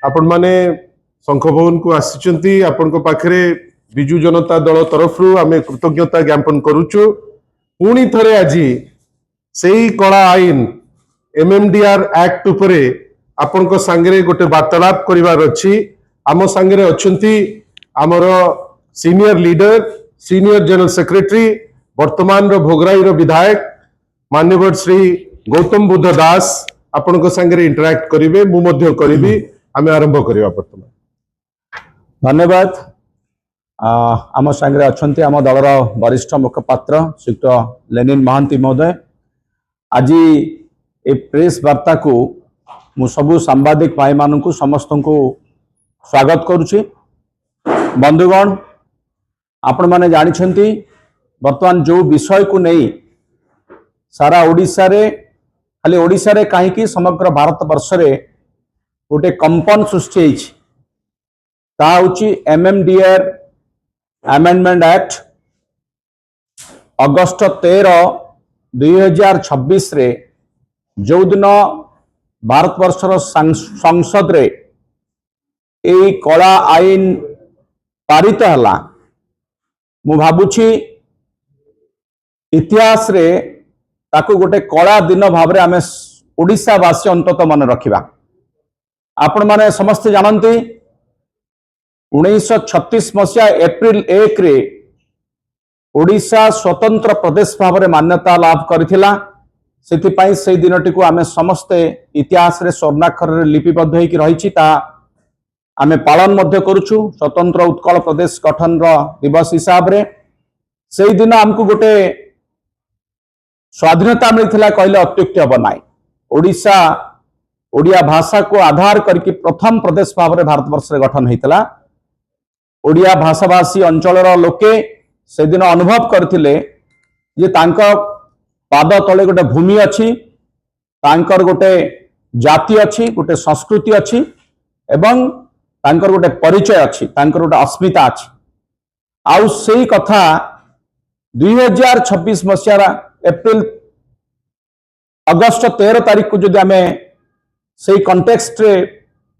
आपण माने शंख भवन को आसिचंती आपण को पाखरे बिजु जनता दल तरफ आमे कृतज्ञता ज्ञापन करूचु। पुणी थरे आजी सेही कला आईन एमएमडीआर एक्ट उपरे आपण को सांगरे गोटे वार्तालाप करिवार अछि। आम सांगरे अछंती आमर senior leader senior general secretary वर्तमान रो भोगराई रो विधायक मान्यवर श्री गौतम बुद्ध दास आपण को सांगरे इंटरैक्ट करिवे मु मध्य करिवि। आमे आरंभ करिवा वर्तमान। धन्यवाद। आम सांगरे अछंती आम दलर वरिष्ठ मुखपात्र श्रीयुक्त लेनिन महांती महोदय। आज ए प्रेस वार्ता को मु सबु सांबादिक भाई मानू समस्त को स्वागत करुछि। बंधुगण आपण माने जानिछंती वर्तमान जो विषय को नहीं सारा ओडिसा रे खाली ओडिसा रे काहे कि समग्र भारत वर्ष रे गोटे कंपन सृष्टि होइछि। ता होछि एमएमडीआर अमेंडमेंट एक्ट अगस्त 13, 2026 रे जो दिन भारत वर्षर संसद रे ए कला आईन पारित हला मु भाबुछि इतिहास रे ताकू गोटे कला दिन भाव आम ओडिशावासी अंतत मन रखिबा। आपण माने समस्त जानती 1936 मसीहा एप्रिल 1 रे ओडिशा स्वतंत्र प्रदेश भाव में मान्यता लाभ करथिला। सेथिपाई से दिनटी को आमे समस्ते इतिहास रे स्वर्णाक्षर रे लिपिबद्ध होइकी रहिछि ता आमे पालन मध्य करूछु। स्वतंत्र उत्कल प्रदेश गठन रो दिवस हिसाब रे से दिन हमको गोटे स्वाधीनता मिलथिला कहले अत्युक्ति हब नाई। ओडिशा ओडिया भाषा को आधार करके प्रथम प्रदेश भाव में भारत वर्ष रे गठन होइतला। ओडिया भाषाभाषी अंचलर लोके से दिन अनुभव करथिले जे तांका पाद तले गोटे भूमि अच्छी तांकर गोटे जाति अच्छी गोटे संस्कृति अच्छी एवं तांकर गोटे परिचय अच्छी तांकर गोटे अस्मिता अच्छी। आउ सेही कथा 2026 मसीहा एप्रिल अगस्त 13 तारीख को जदि आमे सेही कॉन्टेक्स्ट रे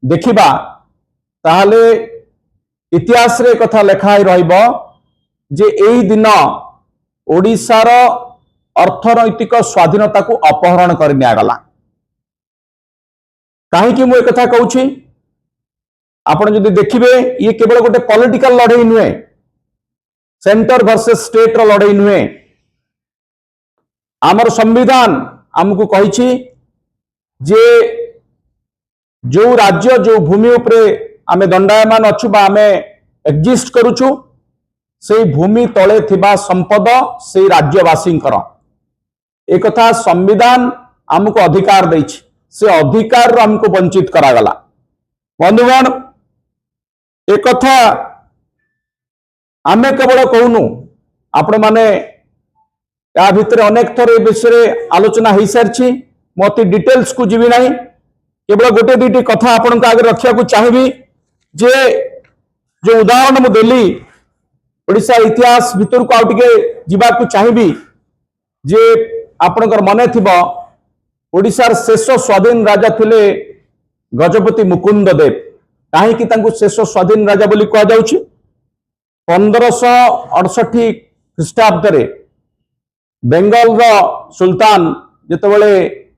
देखिबा ताहले इतिहास रे कथा लेखाई रहिबो जे एही दिन ओडिशार अर्थनैतिक स्वाधीनता को अपहरण कर नियागला। कहीं मु कथा कहूँ आपण जदि देखिबे ये केवल गोटे पॉलिटिकल लड़ाई नुहे सेंटर वर्सेस स्टेट रो लड़ाई नुहे। आमर संविधान आमको कहिछि जे जो राज्य जो भूमि उपरे आमे दंडायमान अच्छु बा आमे एक्जिस्ट करूछु से भूमि तले थिबा संपद से राज्यवासी एक कथा संविधान आमको अधिकार देछि से अधिकार हमको वंचित करागला। बंधुगण एक कथा आमे केवल कहूनु आपण माने या भितर अनेक थर ए विषय आलोचना हो सारी मत डिटेल्स को जीवी नहीं केवल गोटे दुईटी कथा आपण आगे रखा को चाहिए जे जो उदाहरण मु देली ओडिशा इतिहास भितर को आउटे जीवा को चाहिए जे आपणकर मने थिबो ओडिशार शेष स्वाधीन राजा थिले गजपति मुकुंद देव। कहीं कि तांको शेष स्वाधीन राजा बोली कहा जाउछि। 1568 ख्रीष्टाब्द रे बेंगल रो सुल्तान जेतेबेले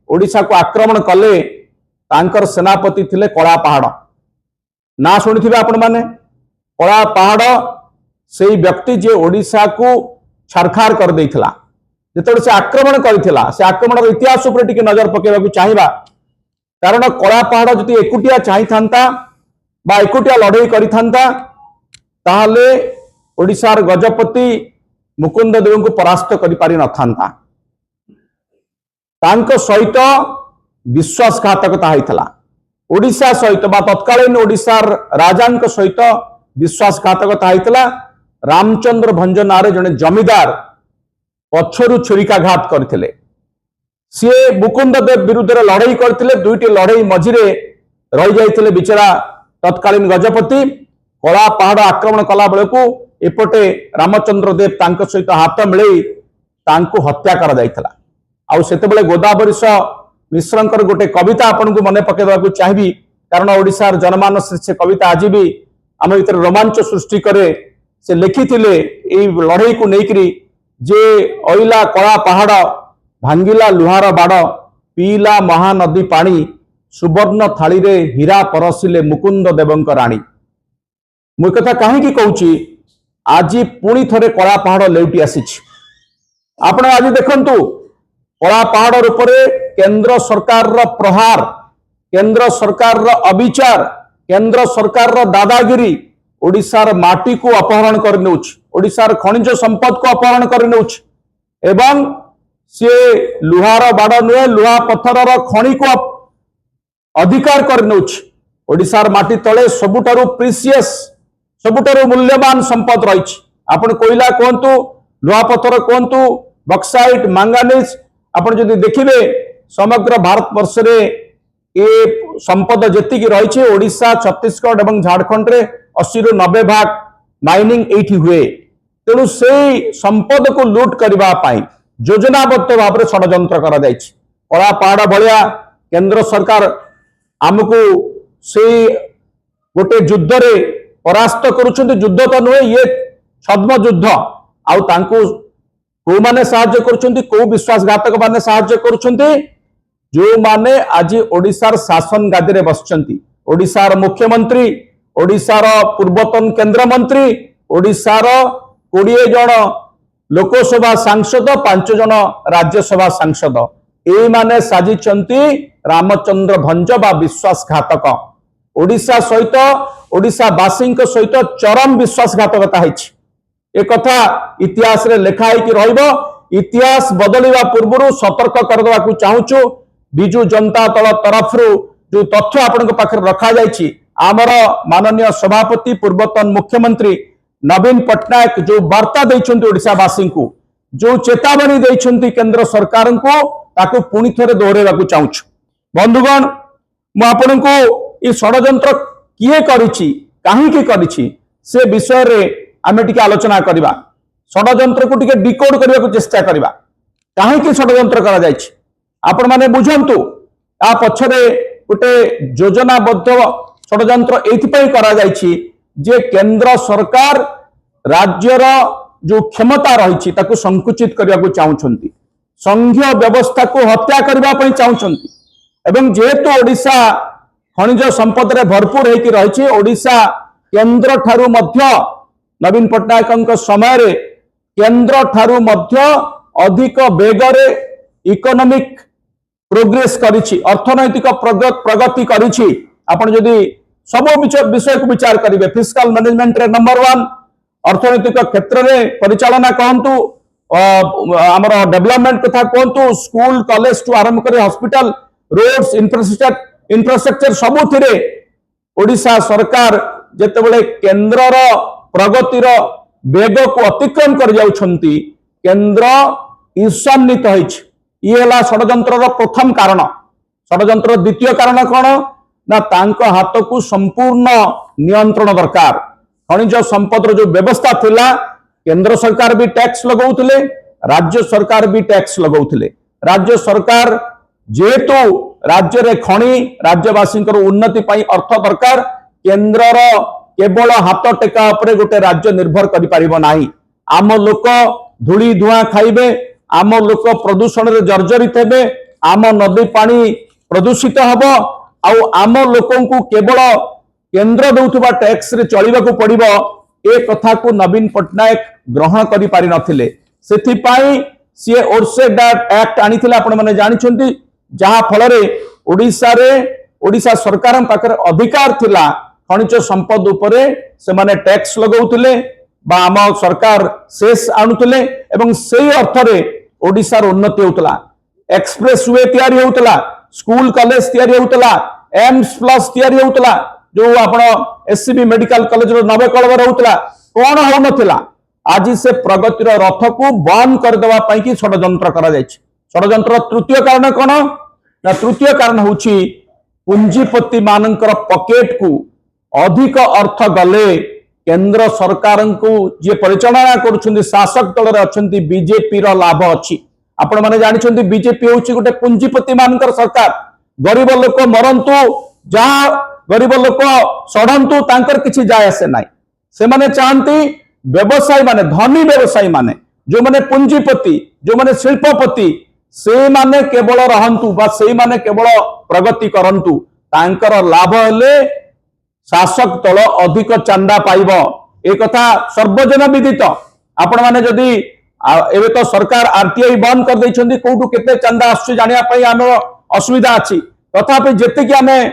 ओडिशा को आक्रमण कले तांकर सेनापति थिले कला पहाड़ ना शुणिथिबे आपण माने। कला पहाड़ से व्यक्ति जे ओडिशा को छारखार कर देइथिला जेतेबेले से आक्रमण करथिला से आक्रमण इतिहास ऊपर टिके नजर पकेबाकू चाहिबा। कारण कला पहाड़ जदि एकुटिया चाहि थांता बा एकुटिया लड़ाई करि थांता ताहले ओडिशार गजपति मुकुंद देव को परास्त करि पारि न थांता। तांको सहित विश्वासघातकता होइतला ओडिशा सहित बा तत्कालीन ओडिशार राजांक सहित विश्वासघातकता होइतला। रामचंद्र भंज नारे जने जमीदार पछरु छुरिकाघात करथिले सी मुकुंद देव विरुद्ध लड़ाई करथिले। दुईटी लड़ाई मझिरे रही जाइथिले बिचरा तत्कालीन गजपति। कला पहाड़ आक्रमण कला बेलू एपटे रामचंद्र देव तांक सहित हाथ मिलई तांको हत्या करा जाइथिला। आउ सेतेबेले गोदावरीश मिश्रंकर गोटे कविता आपन को मने पकेदबाकू चाहिबी कारण ओडिशार जनमानस से कविता आज भी आम भीतर रोमांच सृष्टि करे से लिखिथिले एई लड़ई को लेकरी जे अइला कला पहाड़ भांगिला लुहार बाड़ पीला महानदी पानी सुवर्ण थाली रे हीरा परसिले मुकुंद देवंक राणी मु कथा कहीं कहूँ आज पुणी थरे कला पहाड़ लेउटी आसीछि आपण आज देखंतु कला पहाड़ उपरे केंद्र सरकार रो प्रहार केंद्र सरकार रो अविचार केंद्र सरकार रो दादागिरी ओडिशार माटी को अपहरण कर नेउछ ओडिशार खनिज संपद को अपहरण कर नेउछ एवं से लुहार बाड़ नुहे लुहा पत्थर रो खणी को अधिकार कर नेउछ ओडिशार माटी तले सबुठारु प्रीसियस सबुठारु मूल्यवान संपद रही आपण कोयला कहतु लुहा पत्थर कहतु बक्साइट मांगानीज आपण जदि देखिबे समग्र भारत वर्ष रे ए संपद जेतिकी रही ओडिशा छत्तीसगढ़ एवं झारखंड रे 80 रु 90 भाग माइनिंग एठी हुए तेणु से संपद को लूट करबा पाई योजनाबद्ध भाव में षड्यंत्र करा जायछि कला पहाड़ भलिया केंद्र सरकार आमको से गोटे युद्ध रे परास्त करुछन्ति युद्ध तो नुहे ये छद्म युद्ध आउ तांको को माने सहाय्य करुछन्ति को विश्वासघातक माने सहाय्य करुछन्ति जो माने आज ओडिशार शासन गादी रे बसचन्ति ओडिशार मुख्यमंत्री ओडिशार पूर्वतन केंद्र मंत्री ओडिशार 20 जन लोकसभा सांसद 5 जन राज्यसभा सांसद ए माने साजिचन्ति रामचंद्र भंज बा विश्वासघातक ओडिशा सहित ओडिशा वासी सहित चरम विश्वासघातकता है एक कथा इतिहास रे लेखा है कि रहिबो इतिहास बदलिवा पूर्व सतर्क करदेवा को चाहूछु बिजु जनता दल तरफ जो तथ्य आपण पाखे रखा जायछि आमर माननीय सभापति पूर्वतन मुख्यमंत्री नवीन पट्टनायक जो वार्ता देइछन्ति ओडिशावासी को जो चेतावनी देइछन्ति केंद्र सरकार को ताको पुणी थरे दोहरेवा को चाहूछु बंधुगण मु आपण को ई षड्यंत्र किए करिछि काहे की करिछि से विषय रे आमे टिके आलोचना करबा षड्यंत्र को टिके डिकोड करबा को चेष्टा करबा काहे की षड्यंत्र करा जायछि आपण माने बुझंतु आ पछरे गोटे योजनाबद्ध षड्यंत्र एथिपई करा जायछि जे केंद्र सरकार राज्यर जो क्षमता रही ताको संकुचित करबा को चाहुछन्ति संघीय व्यवस्था को हत्या करबा पई चाहुछन्ति एवं जेहेतु ओडिशा खनिज संपद रे भरपूर हेकि रही ओडिशा केंद्र ठारू मध्य नवीन पट्टनायक समय रे केंद्र ठारू मध्य अधिक बेगरे इकोनॉमिक प्रोग्रेस करिछि अर्थनैतिक प्रगति करिछि आपण जदि सब विषय को विचार करिवे फिस्कल मैनेजमेंट रे नंबर 1 अर्थनैतिक क्षेत्र रे परिचालना कहंतु हमर डेवलपमेंट कथा कहंतु स्कूल कॉलेज टू आरंभ करे हॉस्पिटल रोड्स इंफ्रास्ट्रक्चर सबुथिरे ओडिशा सरकार जेतेबेले केंद्र रो प्रगतिर वेग को अतिक्रम कर जाउछन्ति केंद्र ईर्षान्वित होइछ ये हला षड्यंत्र रो प्रथम कारण षड्यंत्र द्वितीय कारण कोन ना तांको हाथ को संपूर्ण नियंत्रण दरकार खनिज संपद जो व्यवस्था थिला केंद्र सरकार भी टैक्स लगाउथिले राज्य सरकार भी टैक्स लगाउथिले राज्य सरकार जेहेतु राज्य रे खनि राज्यवासी उन्नति पाई अर्थ दरकार केंद्र रो केवल हाथ टेका उपरे गोटे राज्य निर्भर करि परिबो नाही आम लोक धूली धुआं खाइबे आम लोक प्रदूषण रे जर्जरित हेबे आम नदी पानी प्रदूषित हबो आउ आम लोकन को केवल केंद्र दउथबा टैक्स रे चलिबा को पड़िबो ए कथा को नवीन पट्टनायक ग्रहण करि पारि नथिले सेथि पाई सी ओरसेड एक्ट आनिथिला आपण माने जानिछन्ति जहा फल रे ओडिशा सरकार पाखरे अधिकार थिला खनिज संपद उपरे से माने टैक्स लगाउथिले बा आम सरकार शेष आणुथिले एवं सेही अर्थ रे ओडिशार उन्नति होतला एक्सप्रेस वे तयारी होतला स्कूल कॉलेज तयारी होतला एम्स प्लस तयारी होतला जो आपण एससीबी मेडिकल कॉलेज रो नवे कलवर होतला कोन हो नथिला आज से प्रगतिर रथ को बंद कर देवा पई कि षड्यंत्र करा जायछि षड्यंत्र तृतीय कारण कोन ना तृतीय कारण होछि पुंजीपति मानकर पॉकेट को अधिक अर्थ गले केंद्र सरकार को जे परिचालना करुछन्ति शासक दल रे अछन्ति बीजेपी रो लाभ अछि आपण माने जानिछन्ति बीजेपी होछि गोटे पुंजीपति मानकर सरकार गरीब लोक मरंतु जहाँ गरीब लोक सड़ंतु तांकर किछि जाय आसे नाही से माने चाहती व्यवसायी माने धनी व्यवसायी माने जो माने पुंजीपति जो माने शिल्पपति से माने केवल रहंतु बा से माने केवल प्रगति करंतु तांकर लाभ हेले शासक दल अधिक चंदा पाइब ए कथा सर्वजन विदित आपण माने जदि एबे तो सरकार आरटीआई बंद कर दैछंती कोठु केते चंदा आसु जानिया पई आनो असुविधा अछि तथापि जेते कि हमें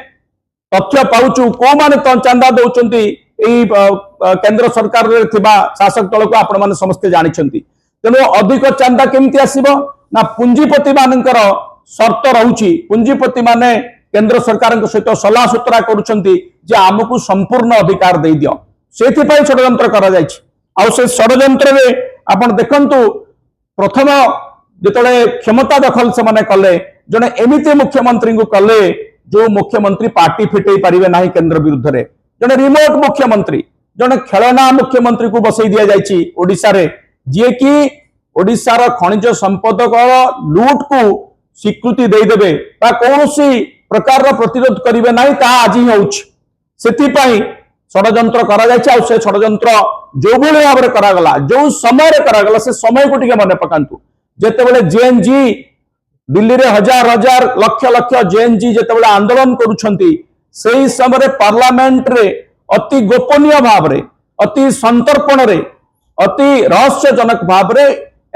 तथ्य पाउचु को माने तो चंदा दउचंती एई केंद्र सरकार रे थिबा शासक दल को आपण माने समस्त जानिछंती तेनो अधिक चंदा केमति आसीबो ना पुंजीपति मानकर शर्त रहउची पुंजीपति माने केंद्र सरकार सहित सलाह सूत्रा करुछंती जे आमको संपूर्ण अधिकार दे दियो सेथि पई षडयंत्र करा जायछि आ से षडयंत्र रे आपण देखंतु प्रथम जेतले क्षमता दखल से माने कले जने एमिति मुख्यमंत्री को कले जो मुख्यमंत्री पार्टी फिटई पारिबे नाही केंद्र विरुद्ध रे जने रिमोट मुख्यमंत्री जने खेलना मुख्यमंत्री को बसई दिया जायछि ओडिसा रे जे कि ओडिसा रो खनिज संपद को लूट को स्वीकृति दे देबे बा कोनोसी प्रकार रो प्रतिरोध करिवे नाही ता आज ही होउछ सेति पई षडयंत्र करा जायछि आ से षडयंत्र जो भले भाव करा गला जो समय करा गला से समय को टिके मने पकांतु जेते बेले जेएनजी दिल्ली रे हजार हजार लक्ष लक्ष जेएनजी जेते बेले आंदोलन करूछंती सेही समय पार्लियामेंट रे अति गोपनीय भाव रे अति संतर्पण रे अति रहस्यजनक भाव रे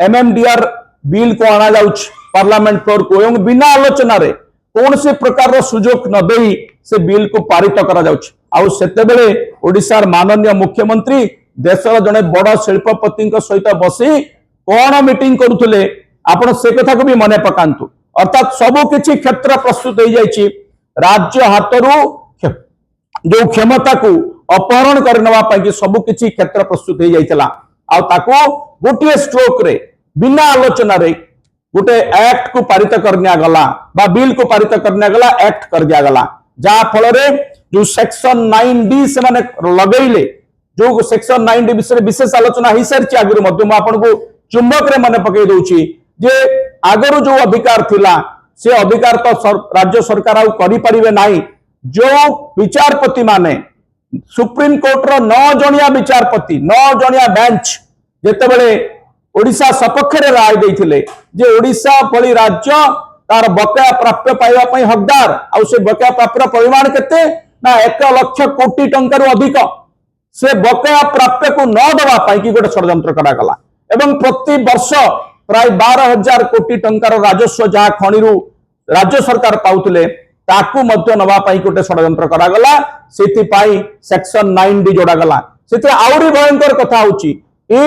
एमएमडीआर बिल को आना जाउछ पार्लियामेंट फ्लोर को एवं बिना आलोचना रे कौन से प्रकार सुजोग न देई से बिल को पारित करा जाउछ आउ सेते बेले ओडिसार माननीय मुख्यमंत्री देशर जने बड़ शिल्पपति सहित बसी कौन मीटिंग करुले आपण से कथा को भी मने पकांतु अर्थात सबु किछि क्षेत्र प्रस्तुत हो जाइछि राज्य हाथरू जो क्षमता को अपहरण कर नवा कि सबु किछि क्षेत्र प्रस्तुत हो जाइतला आ ताको गोटे स्ट्रोक रे बिना आलोचना रे गोटे एक्ट को पारित करनिया गला बा बिल को पारित करनिया गला एक्ट कर दिया गला जा फल रे जो सेक्शन 9D से माने लगैले जो सेक्शन 9D विषय विशेष आलोचना ही सारी आगुरी मध्य आपण को चुंबक रे मने पकई दउची जे आगरो जो अधिकार थिला से अधिकार तो राज्य सरकार आउ करि परिबे नाही जो विचारपति माने सुप्रीम कोर्ट रो 9 जणिया विचारपति 9 जणिया बेंच जेते बेले ओडिसा सपक्ष रे राय देथिले जे ओडिसा भली राज्य तार बकाया प्राप्य पाइबा पई हकदार आ से बकाया प्राप्य परिमाण केते ना 1 लाख कोटी टंका रु अधिक से बकाया प्राप्य को न दबा पाई कि गोटे षडयंत्र करा गला एवं प्रति वर्ष प्राय 12,000 कोटी टंकार राजस्व जहाँ खणिरु राज्य सरकार पाउतले ताकू मध्य नवा पाई गोटे षडयंत्र करा गला सेति पाई सेक्शन 9D जोड़ा गला सेति आउरी भयंकर कथा होची ए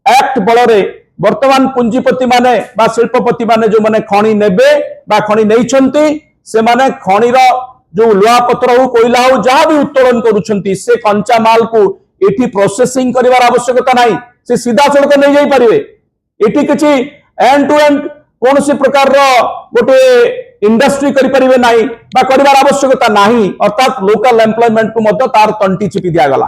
एक्ट बलरे वर्तमान पुंजीपति माने बा शिल्पपति माने जो माने खणी नेबे बा खणी नेइछंती से माने खणीर जो लुहा पत्र हो कोइला हो जहां भी उत्तोलन करूछंती से कंचा माल को एठी प्रोसेसिंग करिवार आवश्यकता नाही से सीधा सड़क नहीं जाई परिवे एठी किछि एंड टू एंड कौन सी प्रकार रो गोटे इंडस्ट्री करि परिवे नाही बा करिवार आवश्यकता नाही अर्थात लोकल एम्प्लॉयमेंट को मध्य तार तंटी चिपी दिया गला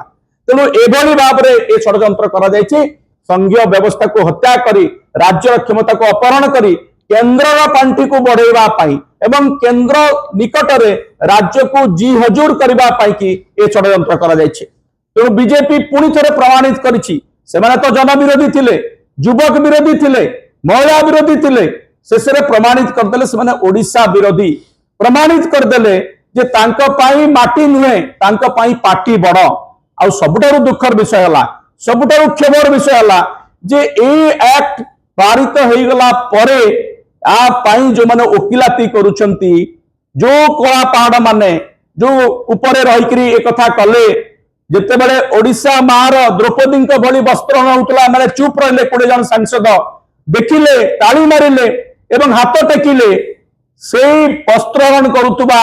तेनु एभली भाव रे ए षडयंत्र करा जायछि संघीय व्यवस्था को हत्या करी राज्य क्षमता को अपहरण करी केंद्र पांठी को बढ़ेवा पाई एवं केंद्र निकट रे राज्य को जी हजूर करबा पाई कि ए षडयंत्र करा जायछि तेनु बीजेपी पुणी थरे प्रमाणित करिछि सेमाने तो जन विरोधी थिले युवक विरोधी थिले महिला विरोधी थिले शेषरे प्रमाणित करदेले सेमाने ओडिसा विरोधी प्रमाणित करदेले जे तांको पाई माटी नुहे तांको पाई पार्टी बड़ आ सबुठारु दुखर विषय हला सबुठारु क्षोभर विषय हला जे ए एक्ट पारित होई गला परे आ पाई जो माने ओकिलाती करूछंती जो कला पहाड़ माने जो ऊपर रही करी एक कथा कले जेते बेले ओडिसा मार द्रौपदी भली वस्त्र होउतला माने चुप रहले 20 जन सांसद देखिले ताली मारिले एवं हाथ टेकिले सेई वस्त्रहरण करुतबा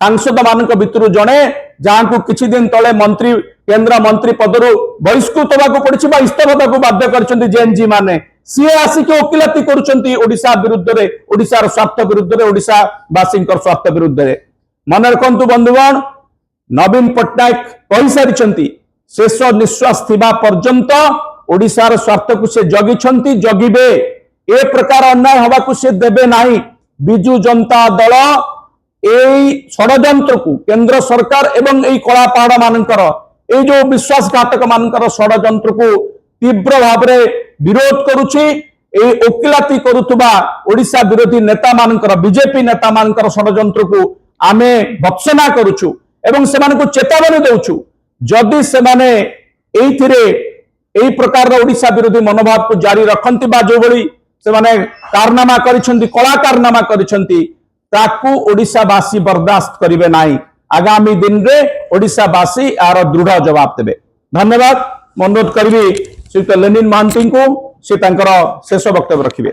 सांसद मानक भितरु जणे जहां को किछि दिन तले मंत्री केंद्र मंत्री पदरु बहिष्कृत होबाको पड़िछि बा इस्तीफा देबाको बाध्य करछन्ती जेएनजी माने सीए आसी के ओकिलाती करूछन्ती ओडिसा विरुद्ध रे ओडिसा रो स्वार्थ विरुद्ध रे ओडिसा वासिंकर स्वार्थ विरुद्ध रे मन रखंतु बंधुगण नवीन पट्टनायक कहि सारिछन्ती शेष निश्वास थिबा पर्यंत ओडिसा रो स्वार्थ को से जगिछन्ती जगिबे ए प्रकार अन्याय हवा को से देबे नाही बिजू जनता दल এই ষড়যন্ত্রକୁ କେନ୍ଦ୍ର ସରକାର ଏବଂ এই କଳା ପାହାଡ ମାନଙ୍କର এই ଯୋଉ ବିଶ୍ୱାସଘାତକ ମାନଙ୍କର ଷড়ଯନ୍ତ୍ରକୁ ତୀବ୍ର ଭାବରେ ବିରୋଧ କରୁଛି। এই ଓକିଲାତି କରୁଥିବା ଓଡ଼ିଶା ବିରୋଧୀ ନେତା ମାନଙ୍କର ବିଜେପି ନେତା ମାନଙ୍କର ଷড়ଯନ୍ତ୍ରକୁ ଆମେ ଭତ୍ସନା କରୁଛୁ ଏବଂ ସେମାନଙ୍କୁ ଚେତାବନୀ ଦେଉଛୁ ଯଦି ସେମାନେ ଏଇଥିରେ এই প্রকারର ଓଡ଼ିଶା ବିରୋଧୀ ମନୋଭାବକୁ ଜାରି ରଖନ୍ତି ବା ଯୋଉଭଳି ସେମାନେ କାରନାମା କରିଛନ୍ତି କଳା କାରନାମା କରିଛନ୍ତି ତାକୁ ଓଡ଼ିଶାବାସୀ ବରଦାସ୍ତ କରିବେ ନାହିଁ। ଆଗାମୀ ଦିନରେ ଓଡ଼ିଶାବାସୀ ଏହାର ଦୃଢ଼ ଜବାବ ଦେବେ। ଧନ୍ୟବାଦ। ମୁଁ ଅନୁରୋଧ କରିବି ଶ୍ରୀଯୁକ୍ତ ଲେନିନ୍ ମହାନ୍ତିଙ୍କୁ ସେ ତାଙ୍କର ଶେଷ ବକ୍ତବ୍ୟ ରଖିବେ।